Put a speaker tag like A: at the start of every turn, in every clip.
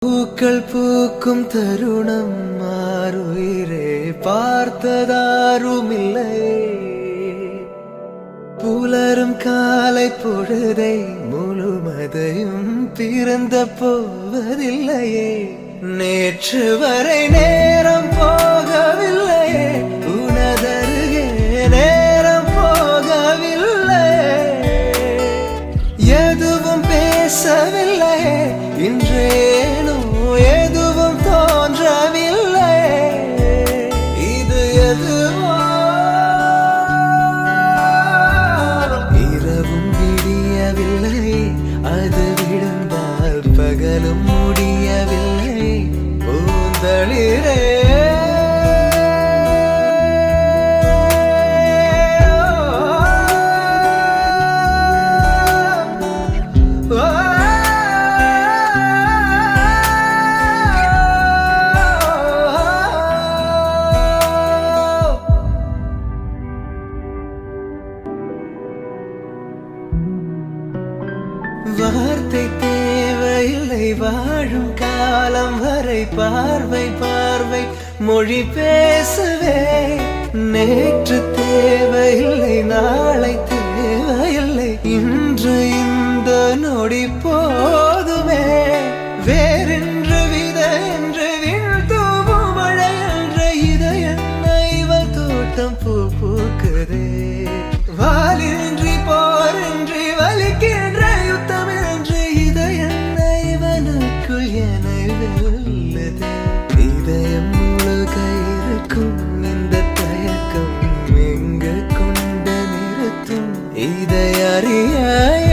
A: பூக்கள் பூக்கும் தருணம் மாறுயிரே பார்த்ததாருமில்லை. புலரும் காலை பொழுதை முழுமதையும் பிறந்த போவதில்லையே. நேற்று வரை நேரம் போகவில்லையே, உனதருகே நேரம் போகவில்லை. எதுவும் பேசவில்லையே, இன்றேனோ எதுவும் தோன்றவில்லை. இது எதுவோ இரவும் விடியவில்லை, அது விழுந்தால் பகலும் முடியவில்லை. பூந்தளிரே வார்த்தை தேவையில்லை, வாழும் காலம் வரை பார்வை பார்வை மொழி பேசவே. நேற்று தேவையில்லை, நாளை தேவையில்லை, இன்று இந்த நொடி போதுமே. வேறென்று வித என்று விண்தூவும் மழை என்ற இதயன்ன இவள் தோட்டம் பூ பூக்குதே. வாலின்றி போரின்றி வலிக்கின்ற இதயம் முழுக இருக்கும் இந்த தயக்கம் எங்கு கொண்டு நிறுத்தும்? இதை அறிய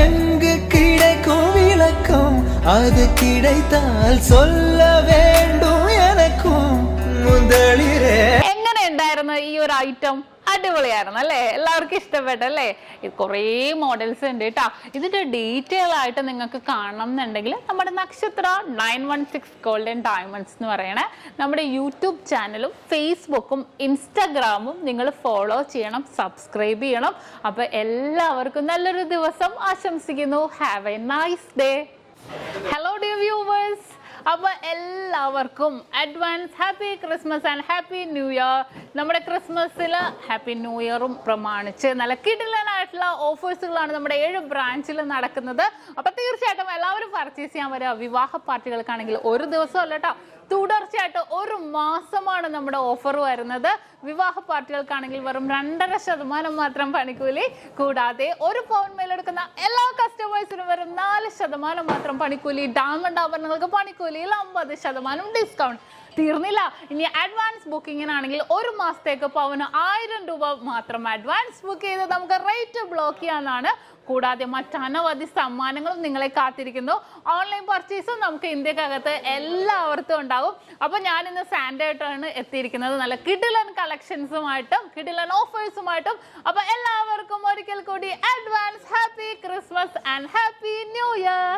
A: எங்கு கிடைக்கும் விளக்கம்? அது கிடைத்தால் சொல்ல வேண்டும் எனக்கும். முதலிரே
B: എങ്ങനെ ഉണ്ടായിരുന്നു ഈ ഒരു ഐറ്റം? അടിപൊളിയായിരുന്നു അല്ലേ? എല്ലാവർക്കും ഇഷ്ടപ്പെട്ടല്ലേ? ഇത് കുറേ മോഡൽസ് ഉണ്ട് കേട്ടോ. ഇതിന്റെ ഡീറ്റെയിൽ ആയിട്ട് നിങ്ങൾക്ക് കാണണം എന്നുണ്ടെങ്കിൽ നമ്മുടെ നക്ഷത്ര 916 ഗോൾഡൻ ഡയമണ്ട്സ് എന്ന് പറയണ നമ്മുടെ യൂട്യൂബ് ചാനലും ഫേസ്ബുക്കും ഇൻസ്റ്റാഗ്രാമും നിങ്ങൾ ഫോളോ ചെയ്യണം, സബ്സ്ക്രൈബ് ചെയ്യണം. അപ്പൊ എല്ലാവർക്കും നല്ലൊരു ദിവസം ആശംസിക്കുന്നു. Have A nice day. Hello dear viewers, അപ്പോൾ എല്ലാവർക്കും advance happy Christmas and happy new year. നമ്മുടെ ക്രിസ്മസിൽ ഹാപ്പി ന്യൂ ഇയറും പ്രമാണിച്ച് നല്ല കിടിലനായിട്ടുള്ള ഓഫേഴ്സുകളാണ് നമ്മുടെ 7 ബ്രാഞ്ചിൽ നടക്കുന്നത്. അപ്പോൾ തീർച്ചയായിട്ടും എല്ലാവരും പർച്ചേസ് ചെയ്യാൻ വരിക. വിവാഹ പാർട്ടികൾക്കാണെങ്കിൽ ഒരു ദിവസം അല്ല കേട്ടോ, തുടർച്ചയായിട്ട് 1 മാസമാണ് നമ്മുടെ ഓഫർ വരുന്നത്. വിവാഹ പാർട്ടികൾക്കാണെങ്കിൽ വെറും 2.5% മാത്രം പണിക്കൂലി. കൂടാതെ 1 പൗണ്ട് മേലെടുക്കുന്ന എല്ലാ കസ്റ്റമേഴ്സിനും വെറും 4% മാത്രം പണിക്കൂലി. ഡയമണ്ട് ആഭരണങ്ങൾക്ക് പണിക്കൂലിയിൽ 50% ഡിസ്കൗണ്ട്. തീർന്നില്ല, ഇനി അഡ്വാൻസ് ബുക്കിങ്ങിനാണെങ്കിൽ 1 മാസത്തേക്ക് പവന് 1000 രൂപ മാത്രം അഡ്വാൻസ് ബുക്ക് ചെയ്ത് നമുക്ക് റേറ്റ് ബ്ലോക്ക് ചെയ്യാനാണ്. കൂടാതെ മറ്റനവധി സമ്മാനങ്ങളും നിങ്ങളെ കാത്തിരിക്കുന്നു. ഓൺലൈൻ പർച്ചേസും നമുക്ക് ഇന്ത്യക്കകത്ത് എല്ലാവർക്കും ഉണ്ടാകും. അപ്പോൾ ഞാനിന്ന് സാൻഡായിട്ടാണ് എത്തിയിരിക്കുന്നത്, നല്ല കിടിലൻ കളക്ഷൻസുമായിട്ടും കിടിലൻ ഓഫേഴ്സുമായിട്ടും. അപ്പോൾ എല്ലാവർക്കും ഒരിക്കൽ കൂടി advance happy Christmas and happy new year.